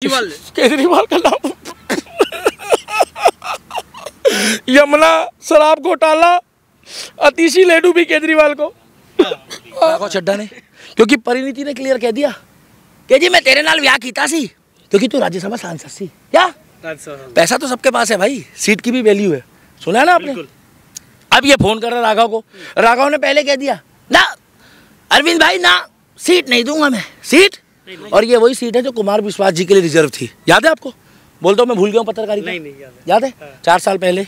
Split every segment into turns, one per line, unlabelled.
केजरीवाल का नाम यमुना शराब घोटाला अतीशी लेडू भी केजरीवाल को चड्डा ने, क्योंकि परिणीति ने क्लियर कह दिया कि जी मैं तेरे नाल ब्याह कीता सी क्योंकि तू राज्यसभा सांसद सी। क्या पैसा तो सबके पास है भाई, सीट की भी वैल्यू है, सुना है ना आपने। अब ये फोन कर रहा राघव को, राघव ने पहले कह दिया ना अरविंद भाई ना सीट नहीं दूंगा मैं सीट, और ये वही सीट है जो कुमार विश्वास जी के लिए रिजर्व थी। याद है आपको? बोलता हूँ मैं भूल गया हूँ पत्रकारिता।
नहीं
याद है? 4 साल पहले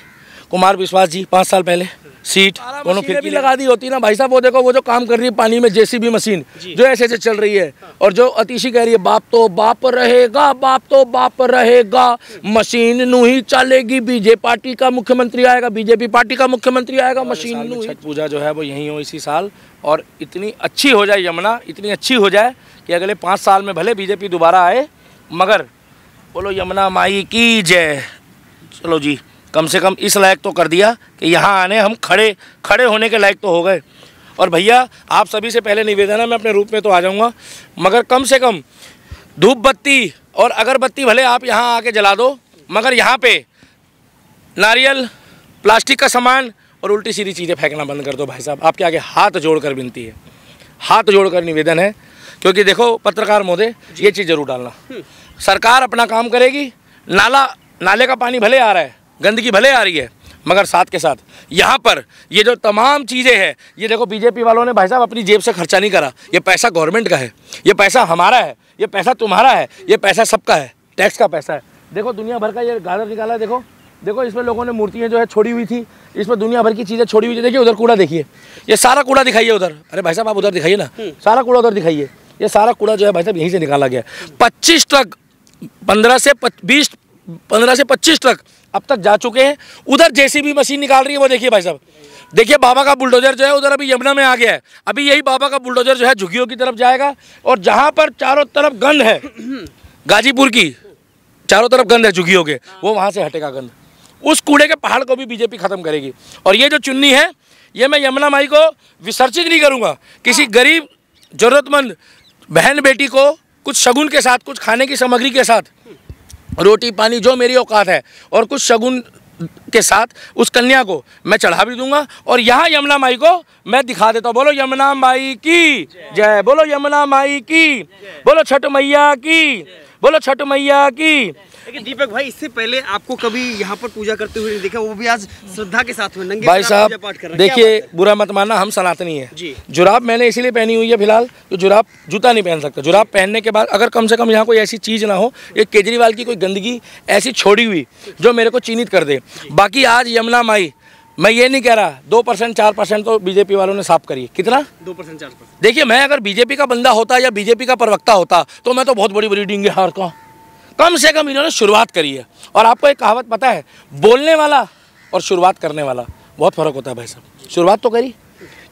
कुमार विश्वास जी, 5 साल पहले सीट दोनों फिर भी लगा दी होती ना भाई साहब। वो देखो वो जो काम कर रही है पानी में जेसीबी मशीन जो ऐसे ऐसे चल रही है, और जो अतीशी कह रही है बाप तो बाप रहेगा, बाप तो बाप रहेगा, मशीन नू ही चलेगी, बीजेपी पार्टी का मुख्यमंत्री आएगा, बीजेपी पार्टी का मुख्यमंत्री आएगा, मशीन नू। छठ पूजा जो है वो यहीं हो इसी साल, और इतनी अच्छी हो जाए यमुना, इतनी अच्छी हो जाए कि अगले 5 साल में भले बीजेपी दोबारा आए, मगर बोलो यमुना माई की जय। चलो जी, कम से कम इस लायक तो कर दिया कि यहाँ आने हम खड़े होने के लायक तो हो गए। और भैया आप सभी से पहले निवेदन है, मैं अपने रूप में तो आ जाऊँगा, मगर कम से कम धूप बत्ती और अगरबत्ती भले आप यहाँ आके जला दो, मगर यहाँ पे नारियल, प्लास्टिक का सामान और उल्टी सीधी चीज़ें फेंकना बंद कर दो भाई साहब। आपके आगे हाथ जोड़कर विनती है, हाथ जोड़कर निवेदन है, क्योंकि देखो पत्रकार महोदय ये चीज़ जरूर डालना, सरकार अपना काम करेगी, नाले का पानी भले आ रहा है, गंदगी भले आ रही है, मगर साथ के साथ यहाँ पर ये जो तमाम चीज़ें हैं, ये देखो बीजेपी वालों ने भाई साहब अपनी जेब से खर्चा नहीं करा, ये पैसा गवर्नमेंट का है, ये पैसा हमारा है, ये पैसा तुम्हारा है, ये पैसा सबका है, टैक्स का पैसा है। देखो दुनिया भर का ये गाजर निकाला है, देखो देखो इसमें लोगों ने मूर्तियाँ जो है छोड़ी हुई थी, इसमें दुनिया भर की चीज़ें छोड़ी हुई थी। देखिए उधर कूड़ा देखिए, ये सारा कूड़ा दिखाइए उधर, अरे भाई साहब आप उधर दिखाइए ना, सारा कूड़ा उधर दिखाइए, ये सारा कूड़ा जो है भाई साहब यहीं से निकाला गया। 25 ट्रक 15 से 25 ट्रक अब तक जा चुके हैं। उधर जेसीबी मशीन निकाल रही है, वो देखिए भाई साहब, देखिए बाबा का बुलडोजर जो है उधर अभी यमुना में आ गया है। अभी यही बाबा का बुलडोजर जो है झुग्गियों की तरफ जाएगा, और जहाँ पर चारों तरफ गंद है, गाजीपुर की चारों तरफ गंद है झुग्गियों के, वो वहाँ से हटेगा गंद, उस कूड़े के पहाड़ को भी बीजेपी खत्म करेगी। और ये जो चुन्नी है ये मैं यमुना माई को विसर्जित नहीं करूँगा, किसी गरीब जरूरतमंद बहन बेटी को कुछ शगुन के साथ, कुछ खाने की सामग्री के साथ, रोटी पानी जो मेरी औकात है, और कुछ शगुन के साथ उस कन्या को मैं चढ़ा भी दूंगा, और यहाँ यमुना माई को मैं दिखा देता हूँ। बोलो यमुना माई की जय, बोलो यमुना माई की, बोलो छठ मैया की, बोलो छठ मैया की।
लेकिन दीपक भाई इससे पहले आपको कभी यहाँ पर पूजा करते हुए नहीं देखा, वो भी आज श्रद्धा के साथ में नंगे
भाई साहब। देखिए बुरा मत मानना, हम सनातनी है, जुराब मैंने इसीलिए पहनी हुई है फिलहाल, तो जुराब जूता नहीं पहन सकता। जुराब पहनने के बाद अगर कम से कम यहाँ कोई ऐसी चीज़ ना हो, ये केजरीवाल की कोई गंदगी ऐसी छोड़ी हुई जो मेरे को चिन्हित कर दे। बाकी आज यमुना माई, मैं ये नहीं कह रहा 2% 4% तो बीजेपी वालों ने साफ करी। कितना? 2% 4%। देखिए मैं अगर बीजेपी का बंदा होता या बीजेपी का प्रवक्ता होता तो मैं तो बहुत बड़ी बड़ी डींगे हार का, कम से कम इन्होंने शुरुआत करी है। और आपको एक कहावत पता है, बोलने वाला और शुरुआत करने वाला बहुत फर्क होता है भाई साहब। शुरुआत तो करी,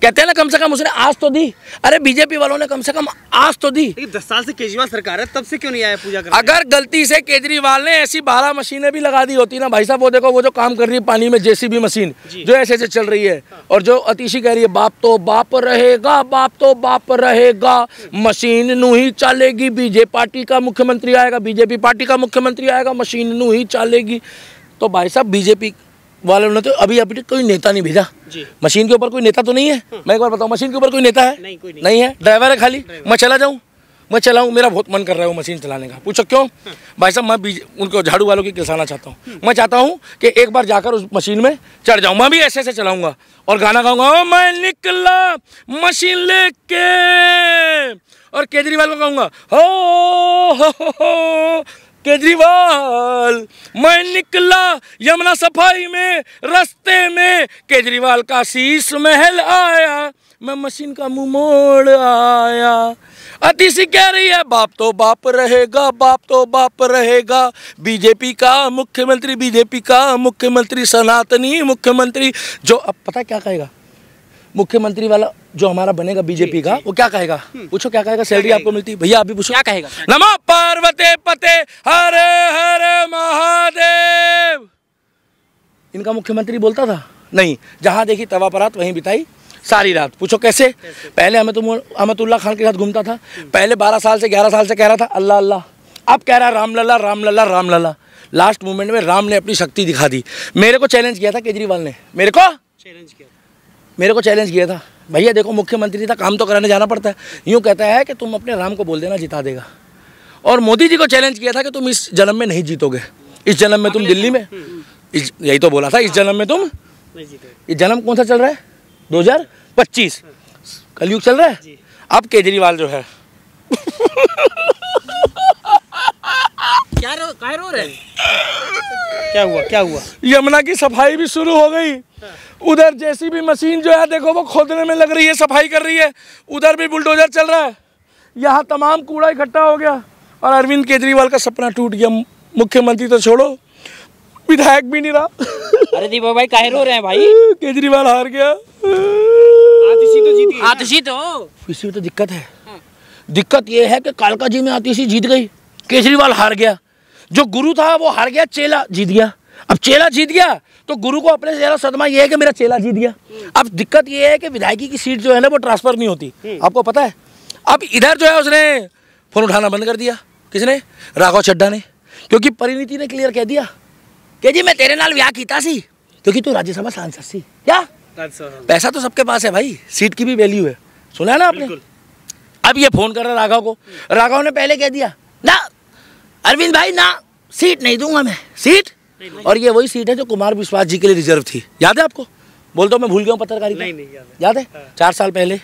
कहते हैं ना कम से कम उसने आज तो दी। अरे बीजेपी वालों ने कम से कम आज तो दी।
10 साल से केजरीवाल सरकार है, तब से क्यों नहीं आया पूजा करने?
अगर गलती से केजरीवाल ने ऐसी 12 मशीनें भी लगा दी होती ना भाई साहब, वो देखो वो जो काम कर रही है पानी में जेसीबी मशीन जो ऐसे ऐसे चल रही है, और जो अतीशी कह रही है बाप तो बाप रहेगा, बाप तो बाप रहेगा, मशीन नू ही चलेगी, बीजेपी पार्टी का मुख्यमंत्री आएगा, बीजेपी पार्टी का मुख्यमंत्री आएगा, मशीन नू ही चलेगी। तो भाई साहब बीजेपी वालों ने तो अभी कोई नेता नहीं भेजा। मशीन के ऊपर कोई नेता तो नहीं है। मैं एक बार बताऊं, मशीन के ऊपर कोई नेता है? नहीं है, ड्राइवर है खाली। मैं चला जाऊं, मैं चलाऊं, मेरा बहुत मन कर रहा है वो मशीन चलाने का। पूछो क्यों? भाई साहब मैं उनको झाड़ू वालों की किलसाना चाहता हूँ। मैं चाहता हूँ कि एक बार जाकर उस मशीन में चढ़ जाऊँ, मैं भी ऐसे ऐसे चलाऊंगा और गाना गाऊंगा, ओ मैं निकला मशीन लेके, और केजरीवाल को कहूँगा हो केजरीवाल मैं निकला यमुना सफाई में, रास्ते में केजरीवाल का शीश महल आया, मैं मशीन का मुंह मोड़ आया। अतीशी कह रही है बाप तो बाप रहेगा, बाप तो बाप रहेगा, बीजेपी का मुख्यमंत्री, बीजेपी का मुख्यमंत्री, सनातनी मुख्यमंत्री। जो अब पता क्या कहेगा मुख्यमंत्री वाला जो हमारा बनेगा बीजेपी का, वो क्या कहेगा? पूछो क्या कहेगा? सैलरी आपको मिलती भैया, अभी पूछो क्या कहेगा? नमः पार्वते पते हरे हरे महादेव। इनका मुख्यमंत्री बोलता था नहीं, जहां देखी तवा परात वहीं बिताई सारी रात। पूछो कैसे? पहले अहमदुल्ला खान के साथ घूमता था, पहले 12 साल से 11 साल से कह रहा था अल्लाह अल्लाह, अब कह रहा रामलला रामलला रामलला। लास्ट मोमेंट में राम ने अपनी शक्ति दिखा दी। मेरे को चैलेंज किया था केजरीवाल ने, मेरे को चैलेंज किया था, भैया देखो मुख्यमंत्री था, काम तो कराने जाना पड़ता है। यूँ कहता है कि तुम अपने राम को बोल देना, जिता देगा। और मोदी जी को चैलेंज किया था कि तुम इस जन्म में नहीं जीतोगे, इस जन्म में तुम दिल्ली में, यही तो बोला था, इस जन्म में तुम नहीं जीतोगे। ये जन्म कौन सा चल रहा है? 2025 कलयुग चल रहा है। अब केजरीवाल जो है
क्या रो रहे हैं? क्या हुआ?
यमुना की सफाई भी शुरू हो गई। उधर जेसीबी मशीन जो है देखो वो खोदने में लग रही है, सफाई कर रही है। उधर भी बुलडोजर चल रहा है। यहाँ तमाम कूड़ा इकट्ठा हो गया और अरविंद केजरीवाल का सपना टूट गया। मुख्यमंत्री तो छोड़ो, विधायक भी नहीं रहा।
अरे दीपक भाई काहे रो रहे हैं भाई?
केजरीवाल हार गया।
आतिशी तो जीती, आतिशी तो
इसी तो दिक्कत है। दिक्कत ये है कि कालका जी में आतिशी जीत गई, केजरीवाल हार गया। जो गुरु था वो हार गया, चेला जीत गया। अब चेला जीत गया तो गुरु को अपने से ज़्यादा सदमा ये है कि मेरा चेला जीत गया। अब दिक्कत ये है कि विधायकी की सीट जो है ना वो ट्रांसफर नहीं होती, आपको पता है। अब इधर जो है उसने फोन उठाना बंद कर दिया। किसने? राघव चड्ढा ने। क्योंकि परिणीति ने क्लियर कह दिया कि जी मैं तेरे नाल ब्याह कीता सी क्योंकि तू राज्यसभा सांसद सी। क्या पैसा तो सबके पास है भाई, सीट की भी वैल्यू है, सुना है ना आपने। अब ये फोन कर रहा राघव को। राघव ने पहले कह दिया ना अरविंद भाई ना, सीट नहीं दूंगा मैं, सीट नहीं। और ये वही सीट है जो कुमार विश्वास जी के लिए रिजर्व थी, याद है आपको? बोलता हूँ मैं भूल गया हूँ पत्रकारिता।
नहीं
याद है? 4 साल पहले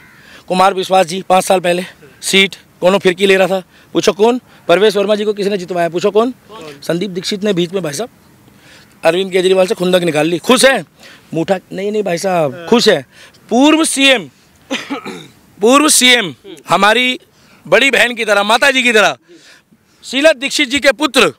कुमार विश्वास जी, 5 साल पहले सीट कौन फिरकी ले रहा था? पूछो कौन? परवेश वर्मा जी को किसने जितवाया? पूछो कौन? संदीप दीक्षित ने बीच में भाई साहब अरविंद केजरीवाल से खुंदक निकाल ली। खुश है मुठा? नहीं भाई साहब, खुश है। पूर्व सीएम हमारी बड़ी बहन की तरह, माता जी की तरह, शीला दीक्षित जी के पुत्र।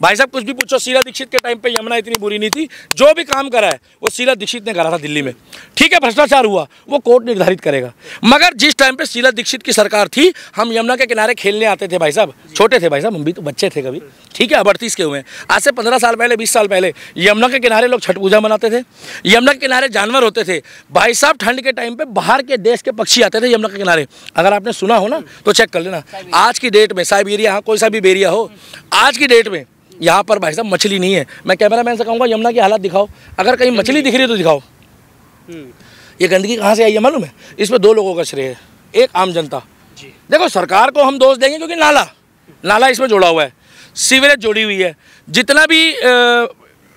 भाई साहब कुछ भी पूछो, शीला दीक्षित के टाइम पे यमुना इतनी बुरी नहीं थी। जो भी काम करा है वो शीला दीक्षित ने करा था दिल्ली में। ठीक है, भ्रष्टाचार हुआ वो कोर्ट निर्धारित करेगा, मगर जिस टाइम पे शीला दीक्षित की सरकार थी हम यमुना के किनारे खेलने आते थे भाई साहब। छोटे थे भाई साहब, हम भी तो बच्चे थे कभी। ठीक है, अब 38 के हुए हैं। आज से 15 साल पहले, 20 साल पहले यमुना के किनारे लोग छठ पूजा मनाते थे। यमुना के किनारे जानवर होते थे भाई साहब। ठंड के टाइम पे बाहर के देश के पक्षी आते थे यमुना के किनारे। अगर आपने सुना हो ना तो चेक कर लेना। आज की डेट में साइबेरिया, कोई सा भी बेरिया हो, आज की डेट में यहाँ पर भाई साहब मछली नहीं है। मैं कैमरामैन से कहूँगा यमुना की हालत दिखाओ, अगर कहीं मछली दिख रही है तो दिखाओ। ये गंदगी कहाँ से आई है मालूम है? इसमें 2 लोगों का श्रेय है। एक आम जनता। देखो सरकार को हम दोष देंगे क्योंकि नाला इसमें जोड़ा हुआ है, सीवरेज जोड़ी हुई है, जितना भी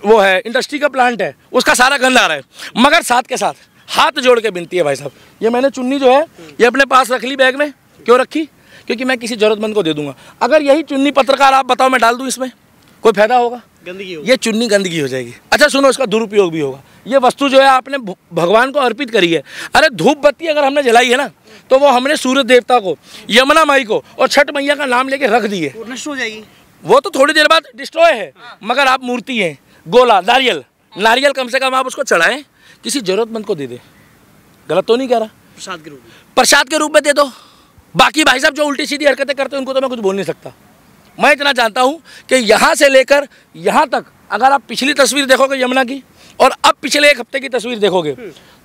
वो है इंडस्ट्री का प्लांट है उसका सारा गंद आ रहा है। मगर साथ के साथ हाथ जोड़ के विनती है भाई साहब, ये मैंने चुन्नी जो है ये अपने पास रख ली बैग में। क्यों रखी? क्योंकि मैं किसी जरूरतमंद को दे दूंगा। अगर यही चुन्नी पत्रकार आप बताओ मैं डाल दूं इसमें, कोई फायदा होगा? गंदगी होगी। ये चुन्नी गंदगी हो जाएगी। अच्छा सुनो, इसका दुरुपयोग भी होगा। ये वस्तु जो है आपने भगवान को अर्पित करी है। अरे धूप बत्ती अगर हमने जलाई है ना तो वो हमने सूर्य देवता को, यमुना माई को और छठ मैया का नाम लेके रख दी है। नष्ट हो जाएगी वो तो थोड़ी देर बाद डिस्ट्रॉय है। मगर आप मूर्ति है, गोला, नारियल कम से कम आप उसको चढ़ाएं, किसी जरूरतमंद को दे दे। गलत तो नहीं कह रहा? प्रसाद के रूप में दे दो। बाकी भाई साहब जो उल्टी सीधी हरकतें करते हैं उनको तो मैं कुछ बोल नहीं सकता। मैं इतना जानता हूं कि यहाँ से लेकर यहाँ तक अगर आप पिछली तस्वीर देखोगे यमुना की और अब पिछले 1 हफ्ते की तस्वीर देखोगे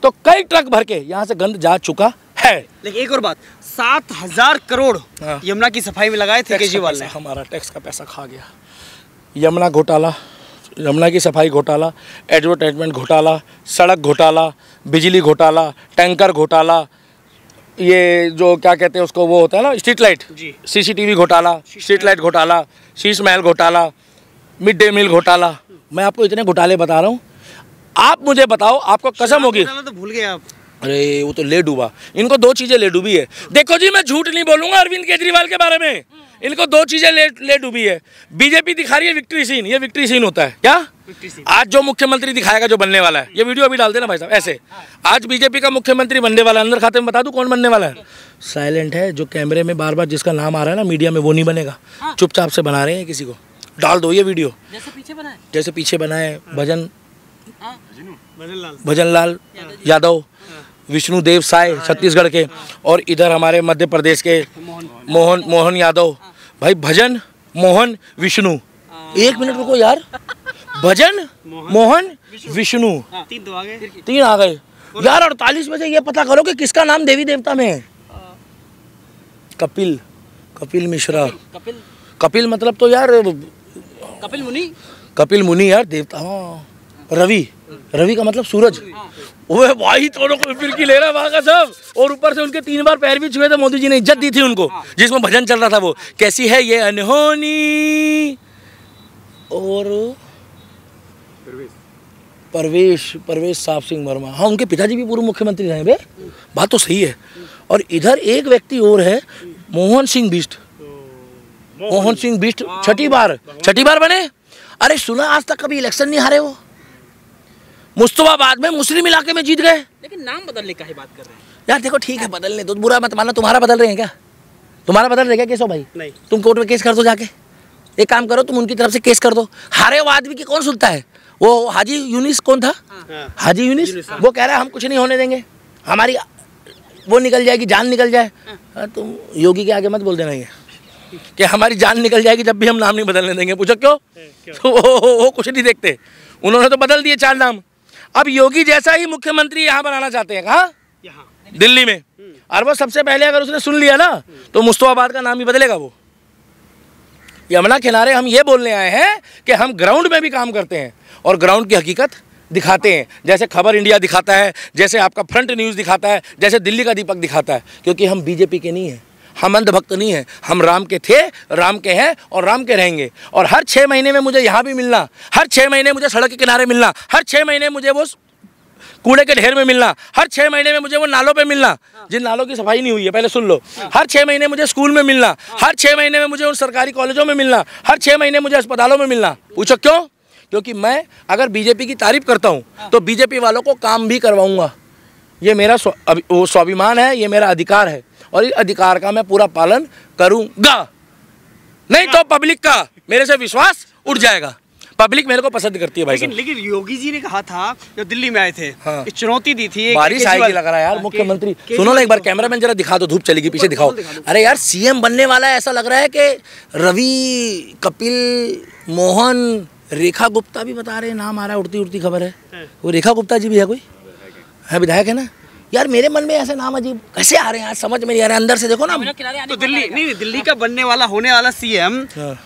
तो कई ट्रक भर के यहाँ से गंद जा चुका है।
लेकिन एक और बात, 7,000 करोड़ यमुना की सफाई में लगाए थे केजरीवाल ने।
हमारा टैक्स का पैसा खा गया। यमुना घोटाला, यमुना की सफाई घोटाला, एडवर्टाइजमेंट घोटाला, सड़क घोटाला, बिजली घोटाला, टैंकर घोटाला, ये जो क्या कहते हैं उसको वो होता है ना स्ट्रीट लाइट, CCTV घोटाला, स्ट्रीट लाइट घोटाला, शीश महल घोटाला, मिड डे मील घोटाला। मैं आपको इतने घोटाले बता रहा हूँ, आप मुझे बताओ, आपको कसम होगी।
तो भूल गए आप।
अरे वो तो ले डूबा। इनको 2 चीज़ें ले डूबी है। देखो जी मैं झूठ नहीं बोलूँगा अरविंद केजरीवाल के बारे में, इनको 2 चीज़ें ले डूबी है। बीजेपी दिखा रही है विक्ट्री सीन, ये विक्ट्री सीन होता है क्या? आज जो मुख्यमंत्री दिखाएगा जो बनने वाला है, ये वीडियो अभी डाल देना भाई साहब। ऐसे आज बीजेपी का मुख्यमंत्री बनने वाला है, अंदर खाते में बता दूं कौन बनने वाला है? साइलेंट है, जो कैमरे में बार बार जिसका नाम आ रहा है ना मीडिया में, वो नहीं बनेगा। चुपचाप से बना रहे हैं किसी को, डाल दो ये वीडियो। जैसे पीछे बनाए भजन लाल यादव, विष्णु देव साय छत्तीसगढ़ के, और इधर हमारे मध्य प्रदेश के मोहन यादव। भाई भजन, मोहन, विष्णु। 1 मिनट रुको यार, भजन, मोहन, विष्णु, 3 आ गए यार। 48 बजे ये पता करो कि किसका नाम देवी देवता में है। कपिल मिश्रा। कपिल मतलब तो यार कपिल मुनि यार देवता। हाँ रवि का मतलब सूरज। ओए भाई दोनों को फिरकी ले रहा है वहाँ का सब। और ऊपर से उनके 3 बार पैर भी छुए थे, मोदी जी ने इज्जत दी थी उनको, जिसमें भजन चल रहा था वो, कैसी है ये अनहोनी। और परवेश साहब सिंह वर्मा, हाँ उनके पिताजी भी पूर्व मुख्यमंत्री रहे बे, बात तो सही है। और इधर एक व्यक्ति और है, मोहन सिंह बिष्ट, छठी बार बने। अरे सुना आज तक कभी इलेक्शन नहीं हारे वो। मुस्तफाबाद में मुस्लिम इलाके में जीत गए,
लेकिन नाम बदलने का ही बात कर रहे हैं
यार। देखो ठीक है बदलने दो, बुरा मत मानना। तुम्हारा बदल रहे हैं क्या? तुम्हारा बदल रहे क्या केशव भाई? नहीं। तुम कोर्ट में केस कर दो जाके, एक काम करो तुम उनकी तरफ से केस कर दो। हारे हुए आदमी की कौन सुनता है? वो हाजी यूनिस कौन था? हाजी यूनिस, वो कह रहा है हम कुछ नहीं होने देंगे, हमारी वो निकल जाएगी, जान निकल जाए। तुम योगी के आगे मत बोल देना ये कि हमारी जान निकल जाएगी जब भी हम नाम नहीं बदलने देंगे। पूछो क्यों? तो वो कुछ नहीं देखते, उन्होंने तो बदल दिए 4 नाम। अब योगी जैसा ही मुख्यमंत्री यहाँ बनाना चाहते हैं। कहाँ? दिल्ली में। और वो सबसे पहले अगर उसने सुन लिया ना तो मुस्तफाबाद का नाम ही बदलेगा। वो यमुना किनारे हम ये बोलने आए हैं कि हम ग्राउंड में भी काम करते हैं और ग्राउंड की हकीकत दिखाते हैं, जैसे खबर इंडिया दिखाता है, जैसे आपका फ्रंट न्यूज़ दिखाता है, जैसे दिल्ली का दीपक दिखाता है। क्योंकि हम बीजेपी के नहीं हैं, हम अंधभक्त नहीं हैं, हम राम के थे, राम के हैं और राम के रहेंगे। और हर 6 महीने में मुझे यहाँ भी मिलना, हर 6 महीने मुझे सड़क के किनारे मिलना, हर 6 महीने मुझे वो कूड़े के ढेर में मिलना, हर 6 महीने में मुझे वो नालों पे मिलना जिन नालों की सफाई नहीं हुई है, पहले सुन लो। हर 6 महीने मुझे स्कूल में मिलना, हर 6 महीने में मुझे उन सरकारी कॉलेजों में मिलना, हर 6 महीने मुझे अस्पतालों में मिलना। पूछो क्यों? क्योंकि मैं अगर बीजेपी की तारीफ करता हूँ तो बीजेपी वालों को काम भी करवाऊंगा। ये मेरा स्वाभिमान है, ये मेरा अधिकार है और इस अधिकार का मैं पूरा पालन करूंगा। नहीं तो पब्लिक का मेरे से विश्वास उठ जाएगा। पब्लिक मेरे को पसंद करती है भाई।
लेकिन योगी जी ने कहा था जब दिल्ली में आए थे, हाँ। चुनौती दी थी,
बारिश आएगी लग रहा है यार। मुख्यमंत्री सुनो ना एक बार, कैमरामैन जरा दिखा दो, धूप चलेगी पीछे दिखाओ। अरे यार सीएम बनने वाला है, ऐसा लग रहा है कि रवि, कपिल, मोहन, रेखा गुप्ता भी बता रहे हैं, नाम आ रहा है, उड़ती खबर है। वो रेखा गुप्ता जी भी है, कोई है, विधायक है ना यार। मेरे मन में ऐसे नाम अजीब कैसे आ रहे हैं यार, समझ में नहीं आ रहे। अंदर से देखो ना
तो दिल्ली का बनने वाला होने वाला सीएम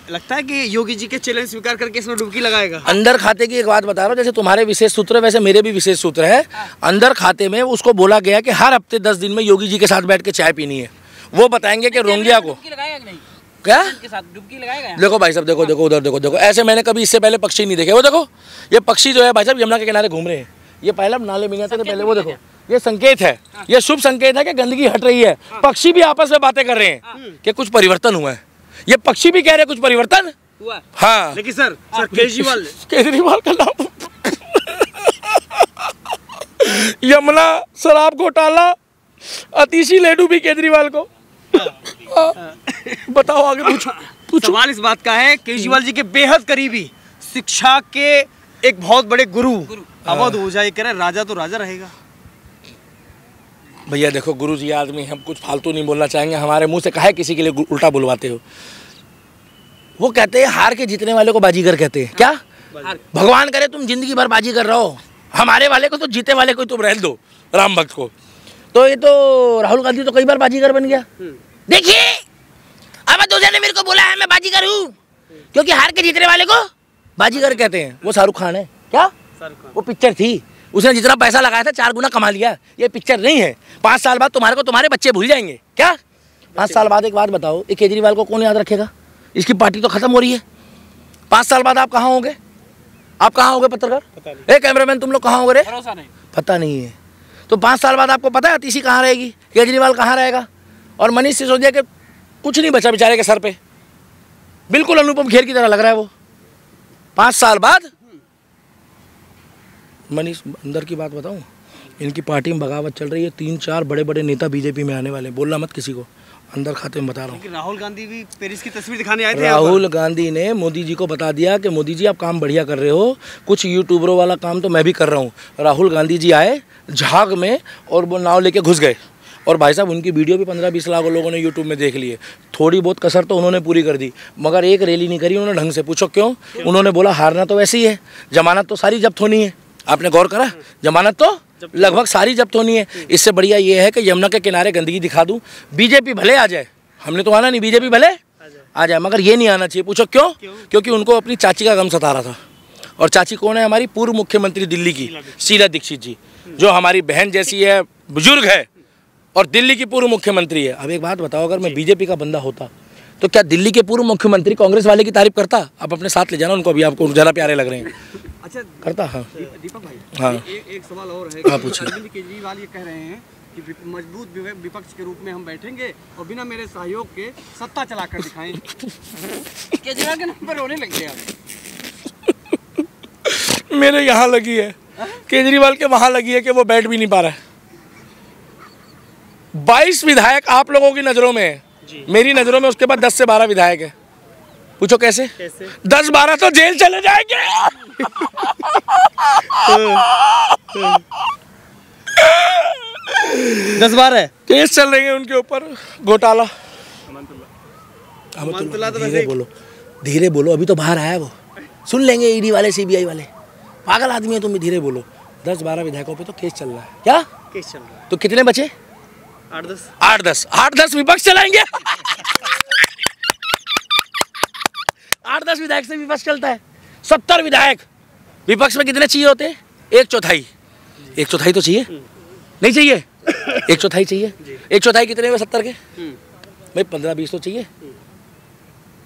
लगता है कि योगी जी के चैलेंज स्वीकार करके इसमें डुबकी लगाएगा।
अंदर खाते की एक बात बता रहा हूँ, जैसे तुम्हारे विशेष सूत्र है वैसे मेरे भी विशेष सूत्र है। अंदर खाते में उसको बोला गया कि हर हफ्ते 10 दिन में योगी जी के साथ बैठ के चाय पीनी है। वो बताएंगे कि रोंगिया को क्या डुबकी लगाएगा। देखो भाई साहब, देखो उधर देखो, ऐसे मैंने कभी इससे पहले पक्षी नहीं देखे। वो देखो ये पक्षी जो है भाई साहब यमुना के किनारे घूम रहे हैं। ये पहले नाले में थे पहले, वो देखो ये संकेत है, ये शुभ संकेत है कि गंदगी हट रही है। पक्षी भी आपस में बातें कर रहे हैं कि कुछ परिवर्तन हुआ है। ये पक्षी भी कह रहे हैं कुछ परिवर्तन हुआ। हाँ
लेकिन सर
केजरीवाल का नाम यमुना शराब घोटाला, अतीशी लेडू भी केजरीवाल को। बताओ आगे पूछो।
सवाल इस बात का है, केजरीवाल जी के बेहद करीबी, शिक्षा के एक बहुत बड़े गुरु अवध ओझा ये कह रहे राजा तो राजा रहेगा।
भैया देखो गुरु जी आदमी, हम कुछ फालतू नहीं बोलना चाहेंगे, हमारे मुंह से काहे किसी के लिए उल्टा बुलवाते हो। वो कहते हैं हार के जीतने वाले को बाजीगर कहते हैं। क्या भगवान करे तुम जिंदगी भर बाजीगर रहो, हमारे वाले को तो जीते वाले को तुम रहने दो, राम भक्त को। तो ये तो राहुल गांधी तो कई बार बाजीगर बन गया। देखिए अवध ओझा ने मेरे को बोला है मैं बाजीगर हूँ, क्योंकि हार के जीतने वाले को बाजीगर कहते हैं। वो शाहरुख खान है क्या? वो पिक्चर थी, उसने जितना पैसा लगाया था 4 गुना कमा लिया। ये पिक्चर नहीं है। 5 साल बाद तुम्हारे को तुम्हारे बच्चे भूल जाएंगे क्या? 5 साल बाद एक बात बताओ, ये केजरीवाल को कौन याद रखेगा? इसकी पार्टी तो खत्म हो रही है। 5 साल बाद आप कहाँ होंगे? आप कहाँ होंगे पत्रकार? ए कैमरामैन तुम लोग कहाँ होंगे रे? पता नहीं है। तो 5 साल बाद आपको पता है अतीशी कहाँ रहेगी, केजरीवाल कहाँ रहेगा? और मनीष सिसोदिया के कुछ नहीं बचा बेचारे के सर पे, बिल्कुल अनुपम खेर की तरह लग रहा है वो। 5 साल बाद मनीष, अंदर की बात बताऊं, इनकी पार्टी में बगावत चल रही है। 3-4 बड़े बड़े नेता बीजेपी में आने वाले, बोलना मत किसी को, अंदर खाते में बता रहा हूँ।
राहुल गांधी भी पेरिस की तस्वीर दिखाने आए थे।
राहुल गांधी ने मोदी जी को बता दिया कि मोदी जी आप काम बढ़िया कर रहे हो, कुछ यूट्यूबरों वाला काम तो मैं भी कर रहा हूँ। राहुल गांधी जी आए झाग में और वो नाव लेके घुस गए, और भाई साहब उनकी वीडियो भी 15-20 लाख लोगों ने यूट्यूब में देख ली है। थोड़ी बहुत कसर तो उन्होंने पूरी कर दी, मगर एक रैली नहीं करी उन्होंने ढंग से। पूछो क्यों? उन्होंने बोला हारना तो वैसे ही है, जमानत तो सारी जब्त होनी है। आपने गौर करा? जमानत तो लगभग सारी जब्त होनी है। इससे बढ़िया ये है कि यमुना के किनारे गंदगी दिखा दूं, बीजेपी भले आ जाए, हमने तो आना नहीं, बीजेपी भले आ जाए, मगर ये नहीं आना चाहिए। पूछो क्यों? क्योंकि उनको अपनी चाची का गम सता रहा था। और चाची कौन है? हमारी पूर्व मुख्यमंत्री दिल्ली की शीला दीक्षित जी, जो हमारी बहन जैसी है, बुजुर्ग है और दिल्ली की पूर्व मुख्यमंत्री है। अब एक बात बताओ, अगर मैं बीजेपी का बंदा होता तो क्या दिल्ली के पूर्व मुख्यमंत्री कांग्रेस वाले की तारीफ करता? आप अपने साथ ले जाना उनको, अभी आपको ज़्यादा प्यारे लग रहे हैं।
अच्छा
करता? हाँ
दीपक भाई,
हाँ
एक सवाल और है।
हाँ पूछिए।
अरविंद केजरीवाल ये कह रहे हैं कि मजबूत विपक्ष के रूप में हम बैठेंगे और बिना मेरे सहयोग के सत्ता चलाकर दिखाएंगे। केजरीवाल के नंबर रोने लग गए आप।
मेरे यहाँ लगी है, केजरीवाल के वहाँ लगी है कि वो बैठ भी नहीं पा रहा है। 22 विधायक आप लोगों की नज़रों में है, मेरी नज़रों में उसके बाद 10 से 12 विधायक है। पूछो कैसे? 10-12 तो जेल चले जाएंगे।
10-12
केस चल रहे हैं उनके ऊपर, घोटाला। धीरे बोलो, धीरे बोलो, अभी तो बाहर आया वो, सुन लेंगे ईडी वाले, सीबीआई वाले। पागल आदमी है तुम भी, धीरे बोलो। 10-12 विधायकों पे तो केस चल रहा है। क्या
केस चल रहा है?
तो कितने बचे? 8-10 विपक्ष चलाएंगे। 8-10 विधायक से विपक्ष चलता है। 70 विधायक, विपक्ष में कितने चाहिए होते? 1/4। 1/4 तो चाहिए, नहीं चाहिए? 1/4 चाहिए। 1/4 कितने हुए 70 के? भाई 15-20 तो चाहिए।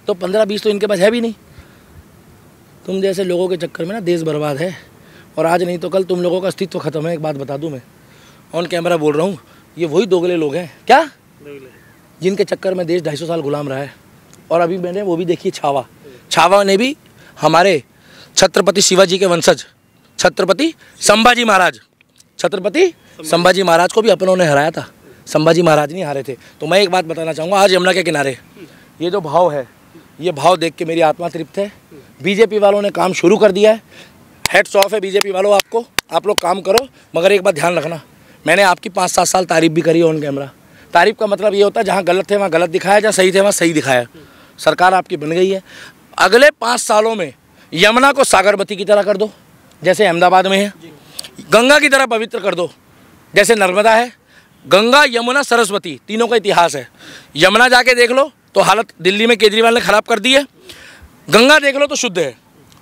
तो 15-20 तो इनके पास है भी नहीं। तुम जैसे लोगों के चक्कर में ना देश बर्बाद है, और आज नहीं तो कल तुम लोगों का अस्तित्व खत्म है। एक बात बता दूं, मैं ऑन कैमरा बोल रहा हूँ, ये वही दोगले लोग हैं क्या, जिनके चक्कर में देश 250 साल गुलाम रहा है। और अभी मैंने वो भी देखी, छावा ने भी हमारे छत्रपति शिवाजी के वंशज छत्रपति संभाजी महाराज को भी अपनों ने हराया था। संभाजी महाराज नहीं हारे थे। तो मैं एक बात बताना चाहूँगा, आज यमुना के किनारे ये जो भाव है, ये भाव देख के मेरी आत्मा तृप्त है। बीजेपी वालों ने काम शुरू कर दिया है, हेड्स ऑफ है बीजेपी वालों आपको, आप लोग काम करो। मगर एक बात ध्यान रखना, मैंने आपकी 5-7 साल तारीफ भी करी ऑन कैमरा। तारीफ का मतलब ये होता है जहाँ गलत थे वहाँ गलत दिखाया, जहाँ सही थे वहाँ सही दिखाया। सरकार आपकी बन गई है। अगले 5 सालों में यमुना को सागरमती की तरह कर दो, जैसे अहमदाबाद में है। गंगा की तरह पवित्र कर दो, जैसे नर्मदा है। गंगा, यमुना, सरस्वती, तीनों का इतिहास है। यमुना जाके देख लो तो हालत दिल्ली में केजरीवाल ने ख़राब कर दी है। गंगा देख लो तो शुद्ध है,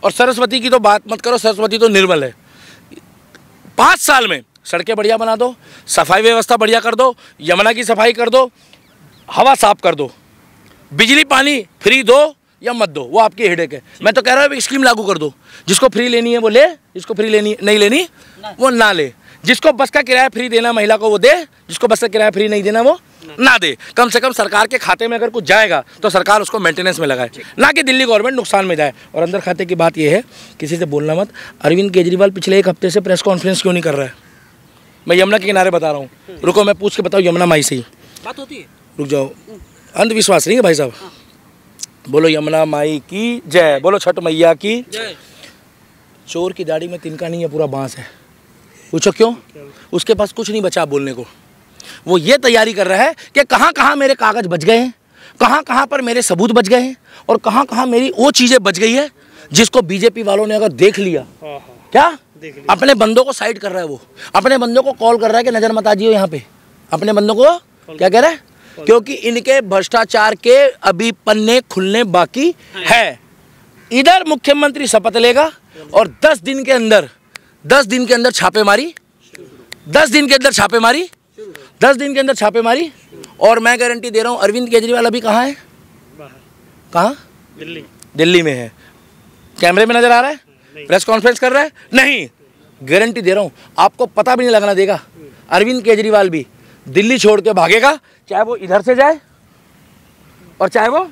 और सरस्वती की तो बात मत करो, सरस्वती तो निर्मल है। 5 साल में सड़कें बढ़िया बना दो, सफाई व्यवस्था बढ़िया कर दो, यमुना की सफाई कर दो, हवा साफ कर दो, बिजली पानी फ्री दो या मत दो, वो आपकी हेडेक है। मैं तो कह रहा हूँ स्कीम लागू कर दो, जिसको फ्री लेनी है वो ले, जिसको फ्री लेनी नहीं लेनी वो ना ले। जिसको बस का किराया फ्री देना महिला को वो दे, जिसको बस का किराया फ्री नहीं देना वो ना दे। कम से कम सरकार के खाते में अगर कुछ जाएगा तो सरकार उसको मेंटेनेंस में लगाए, ना कि दिल्ली गवर्नमेंट नुकसान में जाए। और अंदर खाते की बात यह है, किसी से बोलना मत। अरविंद केजरीवाल पिछले 1 हफ्ते से प्रेस कॉन्फ्रेंस क्यों नहीं कर रहा है? मैं यमुना के किनारे बता रहा हूँ, रुको मैं पूछ के बताऊँ। यमुना माई से ही
बात होती है,
रुक जाओ, अंधविश्वास नहीं है भाई साहब। बोलो यमुना माई की जय, बोलो छठ मैया की जय। चोर की दाढ़ी में तिनका नहीं है, पूरा बांस है। पूछो क्यों? उसके पास कुछ नहीं बचा बोलने को। वो ये तैयारी कर रहा है कि कहाँ कहाँ मेरे कागज बच गए हैं, कहाँ कहाँ पर मेरे सबूत बच गए हैं, और कहाँ कहाँ मेरी वो चीज़ें बच गई है जिसको बीजेपी वालों ने अगर देख लिया, क्या अपने बंदों को साइड कर रहा है। वो अपने बंदों को कॉल कर रहा है कि नज़र मत आ जाइए यहाँ पे। अपने बंदों को क्या कह रहा है? क्योंकि इनके भ्रष्टाचार के अभी पन्ने खुलने बाकी है। इधर मुख्यमंत्री शपथ लेगा और 10 दिन के अंदर छापेमारी, 10 दिन के अंदर छापेमारी। और मैं गारंटी दे रहा हूँ, अरविंद केजरीवाल अभी कहाँ है? कहाँ? दिल्ली में है। कैमरे में नजर आ रहा है? प्रेस कॉन्फ्रेंस कर रहा है? नहीं। गारंटी दे रहा हूँ, आपको पता भी नहीं लगना देगा। अरविंद केजरीवाल भी दिल्ली छोड़ के भागेगा, चाहे वो इधर से जाए और चाहे वो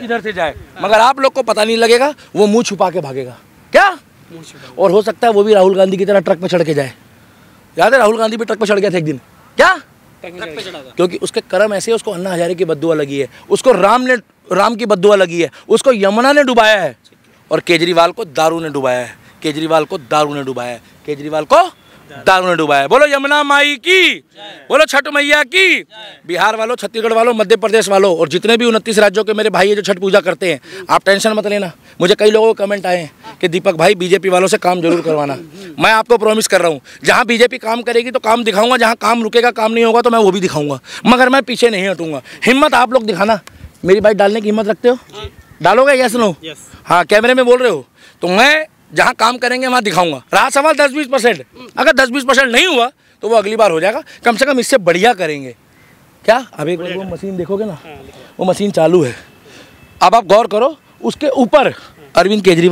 इधर से जाए, मगर आप लोग को पता नहीं लगेगा। वो मुंह छुपा के भागेगा। क्या? और हो सकता है वो भी राहुल गांधी की तरह ट्रक पे चढ़ के जाए। याद है राहुल गांधी भी ट्रक पे चढ़ गया था एक दिन? क्या? ट्रक पे चढ़ा था। क्योंकि उसके कर्म ऐसे, उसको अन्ना हजारे की बद्दुआ लगी है, उसको राम की बद्दुआ लगी है, उसको यमुना ने डुबाया है, और केजरीवाल को दारू ने डुबाया है। केजरीवाल को दारू ने डुबाया है। बोलो यमुना माई की, बोलो छठ मैया की। बिहार वालों, छत्तीसगढ़ वालों, मध्य प्रदेश वालों, और जितने भी 29 राज्यों के मेरे भाई है जो छठ पूजा करते हैं, आप टेंशन मत लेना। मुझे कई लोगों के कमेंट आए हैं कि दीपक भाई बीजेपी वालों से काम जरूर करवाना। मैं आपको प्रॉमिस कर रहा हूँ, जहाँ बीजेपी काम करेगी तो काम दिखाऊंगा, जहाँ काम रुकेगा, काम नहीं होगा तो मैं वो भी दिखाऊंगा, मगर मैं पीछे नहीं हटूंगा। हिम्मत आप लोग दिखाना मेरी बाइट डालने की हिम्मत रखते हो? डालोगे यस नो? हाँ, कैमरे में बोल रहे हो तो मैं जहाँ काम करेंगे वहाँ दिखाऊंगा। रहा सवाल 10-20%, अगर 10-20% नहीं हुआ तो वो अगली बार हो जाएगा, कम से कम इससे बढ़िया करेंगे। क्या अब एक बार वो मशीन देखोगे ना, वो मशीन चालू है। अब आप गौर करो, उसके ऊपर अरविंद केजरीवाल